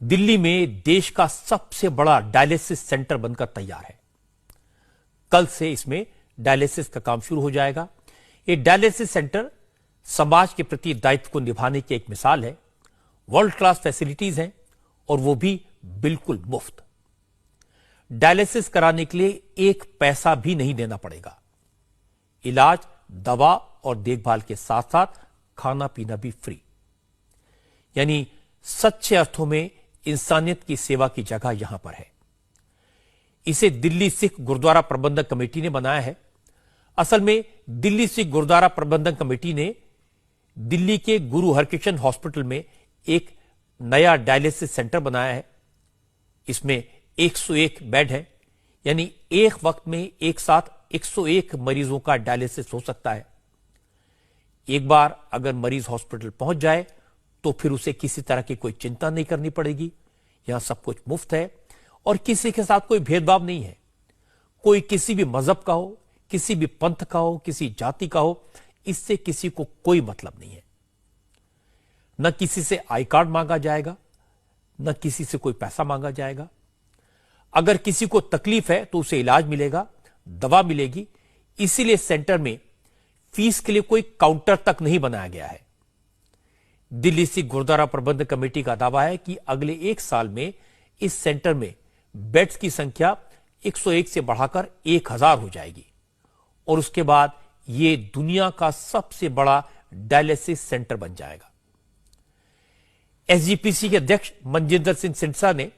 दिल्ली में देश का सबसे बड़ा डायलिसिस सेंटर बनकर तैयार है। कल से इसमें डायलिसिस का काम शुरू हो जाएगा। ये डायलिसिस सेंटर समाज के प्रति दायित्व को निभाने की एक मिसाल है। वर्ल्ड क्लास फैसिलिटीज हैं और वो भी बिल्कुल मुफ्त। डायलिसिस कराने के लिए एक पैसा भी नहीं देना पड़ेगा। इलाज, दवा और देखभाल के साथ साथ खाना पीना भी फ्री। यानी सच्चे अर्थों में इंसानियत की सेवा की जगह यहां पर है। इसे दिल्ली सिख गुरुद्वारा प्रबंधक कमेटी ने बनाया है। असल में दिल्ली सिख गुरुद्वारा प्रबंधक कमेटी ने दिल्ली के गुरु हरकृष्ण हॉस्पिटल में एक नया डायलिसिस सेंटर बनाया है। इसमें 101 बेड है, यानी एक वक्त में एक साथ 101 मरीजों का डायलिसिस हो सकता है। एक बार अगर मरीज हॉस्पिटल पहुंच जाए तो फिर उसे किसी तरह की कोई चिंता नहीं करनी पड़ेगी। यहां सब कुछ मुफ्त है और किसी के साथ कोई भेदभाव नहीं है। कोई किसी भी मजहब का हो, किसी भी पंथ का हो, किसी जाति का हो, इससे किसी को कोई मतलब नहीं है। न किसी से आई कार्ड मांगा जाएगा, न किसी से कोई पैसा मांगा जाएगा। अगर किसी को तकलीफ है तो उसे इलाज मिलेगा, दवा मिलेगी। इसीलिए सेंटर में फीस के लिए कोई काउंटर तक नहीं बनाया गया है। दिल्ली सिख गुरुद्वारा प्रबंधक कमेटी का दावा है कि अगले एक साल में इस सेंटर में बेड्स की संख्या 101 से बढ़ाकर 1000 हो जाएगी और उसके बाद यह दुनिया का सबसे बड़ा डायलिसिस सेंटर बन जाएगा। एसजीपीसी के अध्यक्ष मनजिंदर सिंह सिंडसा ने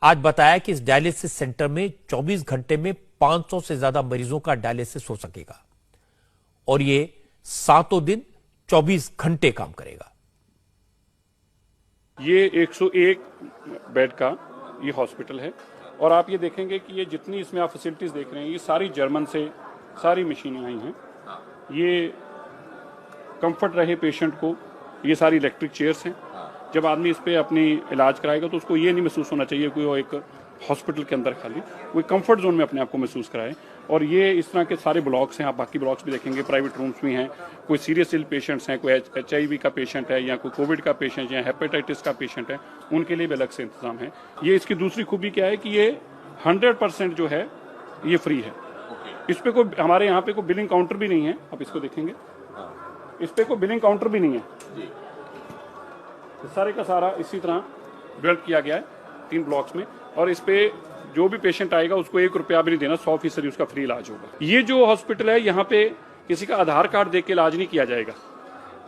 आज बताया कि इस डायलिसिस सेंटर में 24 घंटे में 500 से ज्यादा मरीजों का डायलिसिस हो सकेगा और यह 7 दिन 24 घंटे काम करेगा। ये 101 बेड का ये हॉस्पिटल है और आप ये देखेंगे कि ये जितनी इसमें आप फैसिलिटीज देख रहे हैं ये सारी जर्मन से सारी मशीनें आई हैं। ये कंफर्ट रहे पेशेंट को, ये सारी इलेक्ट्रिक चेयर्स हैं। जब आदमी इस पे अपनी इलाज कराएगा तो उसको ये नहीं महसूस होना चाहिए कोई वो एक हॉस्पिटल के अंदर खाली, वो कंफर्ट जोन में अपने आप को महसूस कराए। और ये इस तरह के सारे ब्लॉक्स हैं, आप बाकी ब्लॉक्स भी देखेंगे, प्राइवेट रूम्स भी हैं। कोई सीरियस इल पेशेंट्स हैं, कोई HIV का पेशेंट है या कोई कोविड का पेशेंट या हेपेटाइटिस का पेशेंट है, उनके लिए भी अलग से इंतजाम है। ये इसकी दूसरी खूबी क्या है कि ये 100% जो है ये फ्री है। इस पे कोई हमारे यहाँ पे कोई बिलिंग काउंटर भी नहीं है। आप इसको देखेंगे, इस पे कोई बिलिंग काउंटर भी नहीं है। सारे का सारा इसी तरह डेवलप किया गया है 3 ब्लॉक्स में और इस पे जो भी पेशेंट आएगा उसको 1 रुपया भी नहीं देना, 100% उसका फ्री इलाज होगा। ये जो हॉस्पिटल है यहाँ पे किसी का आधार कार्ड देख के इलाज नहीं किया जाएगा।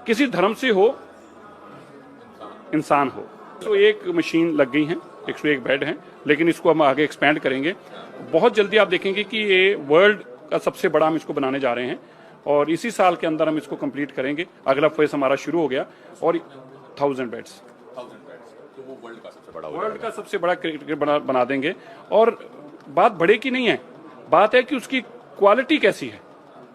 किसी धर्म से हो, इंसान हो। तो एक मशीन लग गई है, 101 बेड हैं, लेकिन इसको हम आगे एक्सपेंड करेंगे। बहुत जल्दी आप देखेंगे कि ये वर्ल्ड का सबसे बड़ा हम इसको बनाने जा रहे हैं और इसी साल के अंदर हम इसको कंप्लीट करेंगे। अगला फेज हमारा शुरू हो गया और 1000 बेड्स तो वो वर्ल्ड का सबसे बड़ा क्लिनिक बना देंगे। और बात बड़े की नहीं है, बात है कि उसकी क्वालिटी कैसी है।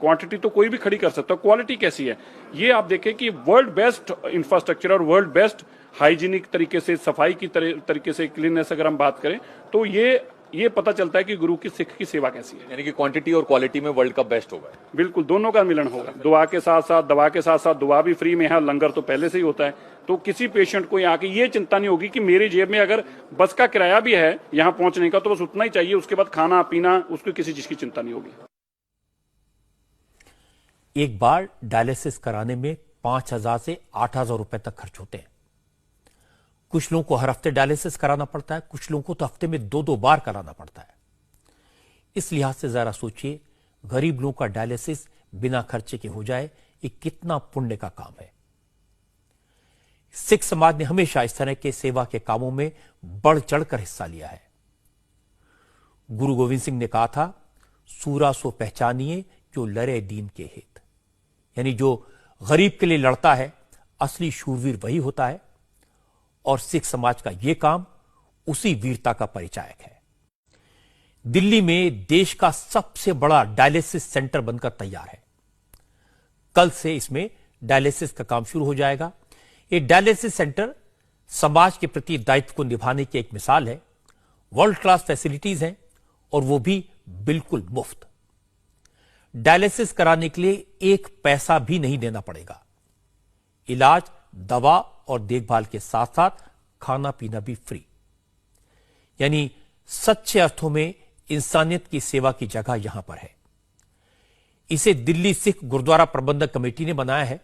क्वांटिटी तो कोई भी खड़ी कर सकता है, क्वालिटी कैसी है ये आप देखें कि वर्ल्ड बेस्ट इंफ्रास्ट्रक्चर और वर्ल्ड बेस्ट हाइजीनिक तरीके से, सफाई की तरीके से, क्लीननेस अगर हम बात करें तो ये पता चलता है कि गुरु की सिख की सेवा कैसी है। यानी कि क्वांटिटी और क्वालिटी में वर्ल्ड का बेस्ट होगा। बिल्कुल, दोनों का मिलन होगा। दुआ के साथ साथ दवा के साथ साथ दुआ भी फ्री में है, लंगर तो पहले से ही होता है। तो किसी पेशेंट को यहाँ की ये चिंता नहीं होगी कि मेरी जेब में अगर बस का किराया भी है यहाँ पहुंचने का तो बस उतना ही चाहिए, उसके बाद खाना पीना उसको किसी चीज की चिंता नहीं होगी। एक बार डायलिसिस कराने में 5000 से 8000 रुपए तक खर्च होते हैं। कुछ लोगों को हर हफ्ते डायलिसिस कराना पड़ता है, कुछ लोगों को तो हफ्ते में 2-2 बार कराना पड़ता है। इस लिहाज से जरा सोचिए, गरीब लोगों का डायलिसिस बिना खर्चे के हो जाए, ये कितना पुण्य का काम है। सिख समाज ने हमेशा इस तरह के सेवा के कामों में बढ़ चढ़कर हिस्सा लिया है। गुरु गोविंद सिंह ने कहा था, सूरा सो पहचानिए जो लड़े दीन के हित। यानी जो गरीब के लिए लड़ता है, असली शूरवीर वही होता है और सिख समाज का यह काम उसी वीरता का परिचायक है। दिल्ली में देश का सबसे बड़ा डायलिसिस सेंटर बनकर तैयार है। कल से इसमें डायलिसिस का काम शुरू हो जाएगा। ये डायलिसिस सेंटर समाज के प्रति दायित्व को निभाने की एक मिसाल है। वर्ल्ड क्लास फैसिलिटीज हैं और वो भी बिल्कुल मुफ्त। डायलिसिस कराने के लिए एक पैसा भी नहीं देना पड़ेगा। इलाज, दवा और देखभाल के साथ साथ खाना पीना भी फ्री। यानी सच्चे अर्थों में इंसानियत की सेवा की जगह यहां पर है। इसे दिल्ली सिख गुरुद्वारा प्रबंधक कमेटी ने बनाया है।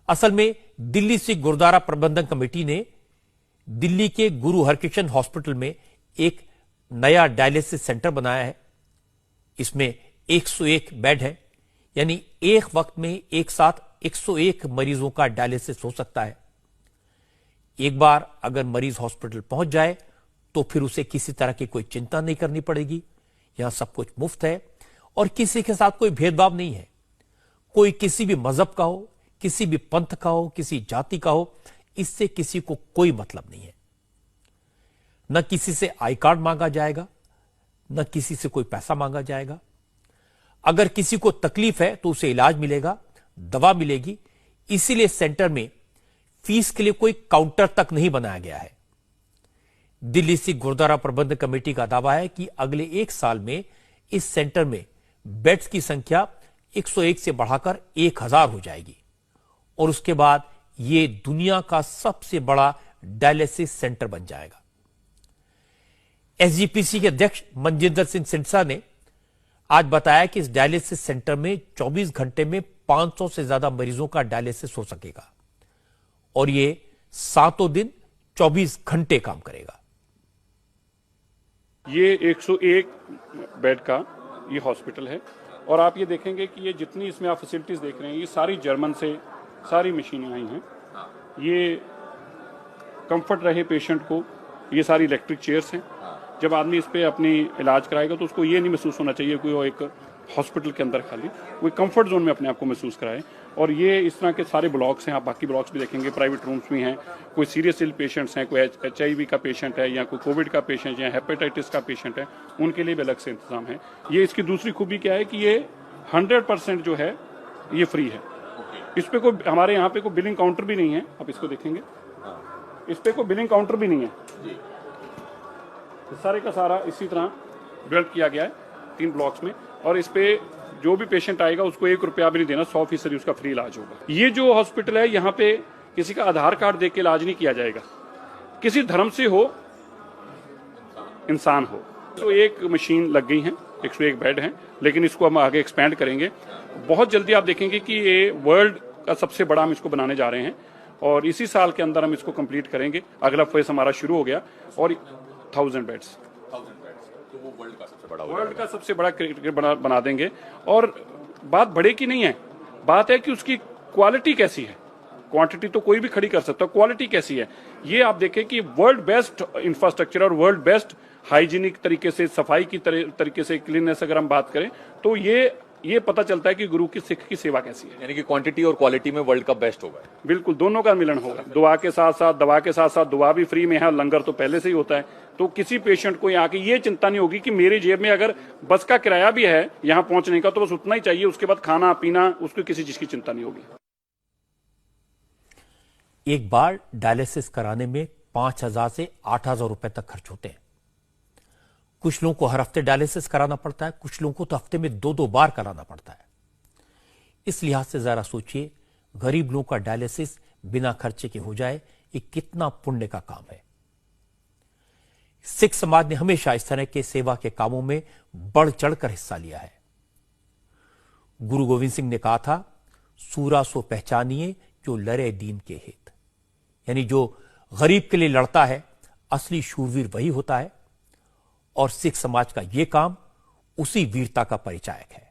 असल में दिल्ली सिख गुरुद्वारा प्रबंधक कमेटी ने दिल्ली के गुरु हरकृष्ण हॉस्पिटल में एक नया डायलिसिस सेंटर बनाया है। इसमें 101 बेड है, यानी एक वक्त में एक साथ 101 मरीजों का डायलिसिस हो सकता है। एक बार अगर मरीज हॉस्पिटल पहुंच जाए तो फिर उसे किसी तरह की कोई चिंता नहीं करनी पड़ेगी। यहां सब कुछ मुफ्त है और किसी के साथ कोई भेदभाव नहीं है। कोई किसी भी मजहब का हो, किसी भी पंथ का हो, किसी जाति का हो, इससे किसी को कोई मतलब नहीं है। न किसी से आई कार्ड मांगा जाएगा, न किसी से कोई पैसा मांगा जाएगा। अगर किसी को तकलीफ है तो उसे इलाज मिलेगा, दवा मिलेगी। इसीलिए सेंटर में फीस के लिए कोई काउंटर तक नहीं बनाया गया है। दिल्ली सिख गुरुद्वारा प्रबंधक कमेटी का दावा है कि अगले 1 साल में इस सेंटर में बेड्स की संख्या 101 से बढ़ाकर 1000 हो जाएगी और उसके बाद यह दुनिया का सबसे बड़ा डायलिसिस सेंटर बन जाएगा। एसजीपीसी के अध्यक्ष मनजिंदर सिंह सिंडसा ने आज बताया कि इस डायलिसिस सेंटर में 24 घंटे में 500 से ज्यादा मरीजों का डायलिसिस हो सकेगा और ये 7 दिन 24 घंटे काम करेगा। ये 101 बेड का ये हॉस्पिटल है और आप ये देखेंगे कि ये जितनी इसमें आप फैसिलिटीज देख रहे हैं ये सारी जर्मन से सारी मशीनें आई हैं। ये कंफर्ट रहे पेशेंट को, ये सारी इलेक्ट्रिक चेयर्स हैं। जब आदमी इस पे अपनी इलाज कराएगा तो उसको ये नहीं महसूस होना चाहिए कि वो एक हॉस्पिटल के अंदर खाली, वो कंफर्ट जोन में अपने आप को महसूस कराए। और ये इस तरह के सारे ब्लॉक्स हैं, आप बाकी ब्लॉक्स भी देखेंगे, प्राइवेट रूम्स भी हैं। कोई सीरियस इल पेशेंट्स हैं, कोई HIV का पेशेंट है या कोई कोविड का पेशेंट या हेपेटाइटिस का पेशेंट है, उनके लिए भी अलग से इंतजाम है। ये इसकी दूसरी खूबी क्या है कि ये 100% जो है ये फ्री है। इस पे कोई हमारे यहाँ पे कोई बिलिंग काउंटर भी नहीं है। आप इसको देखेंगे, इस पे कोई बिलिंग काउंटर भी नहीं है। सारे का सारा इसी तरह डेवलप किया गया है 3 ब्लॉक्स में और इस पे जो भी पेशेंट आएगा उसको 1 रुपया भी नहीं देना, 100% उसका फ्री इलाज होगा। ये जो हॉस्पिटल है यहाँ पे किसी का आधार कार्ड देके इलाज नहीं किया जाएगा, किसी धर्म से हो, इंसान हो। तो एक मशीन लग गई है, 101 बेड हैं, लेकिन इसको हम आगे एक्सपेंड करेंगे। बहुत जल्दी आप देखेंगे कि ये वर्ल्ड का सबसे बड़ा हम इसको बनाने जा रहे हैं और इसी साल के अंदर हम इसको कंप्लीट करेंगे। अगला फेज हमारा शुरू हो गया और 1000 बेड्स तो वो वर्ल्ड का सबसे बड़ा वर्ल्ड का सबसे बड़ा क्रिकेट बना देंगे। और बात बड़े की नहीं है, बात है कि उसकी क्वालिटी कैसी है। क्वांटिटी तो कोई भी खड़ी कर सकता है, क्वालिटी कैसी है ये आप देखें कि वर्ल्ड बेस्ट इंफ्रास्ट्रक्चर और वर्ल्ड बेस्ट हाइजीनिक तरीके से, सफाई की तरीके से, क्लीननेस अगर हम बात करें तो ये पता चलता है कि गुरु की सिख की सेवा कैसी है। यानी कि क्वांटिटी और क्वालिटी में वर्ल्ड का बेस्ट होगा। बिल्कुल, दोनों का मिलन होगा। दुआ के साथ साथ दवा के साथ साथ दुआ भी फ्री में है, लंगर तो पहले से ही होता है। तो किसी पेशेंट को यहाँ की ये चिंता नहीं होगी कि मेरी जेब में अगर बस का किराया भी है यहाँ पहुंचने का तो बस उतना ही चाहिए, उसके बाद खाना पीना, उसको किसी चीज की चिंता नहीं होगी। एक बार डायलिसिस कराने में 5000 से 8000 रुपए तक खर्च होते हैं। कुछ लोगों को हर हफ्ते डायलिसिस कराना पड़ता है, कुछ लोगों को तो हफ्ते में 2-2 बार कराना पड़ता है। इस लिहाज से जरा सोचिए, गरीब लोगों का डायलिसिस बिना खर्चे के हो जाए, ये कितना पुण्य का काम है। सिख समाज ने हमेशा इस तरह के सेवा के कामों में बढ़ चढ़कर हिस्सा लिया है। गुरु गोविंद सिंह ने कहा था, सूरा सो पहचानिए जो लड़े दीन के हित। यानी जो गरीब के लिए लड़ता है, असली शूरवीर वही होता है और सिख समाज का यह काम उसी वीरता का परिचायक है।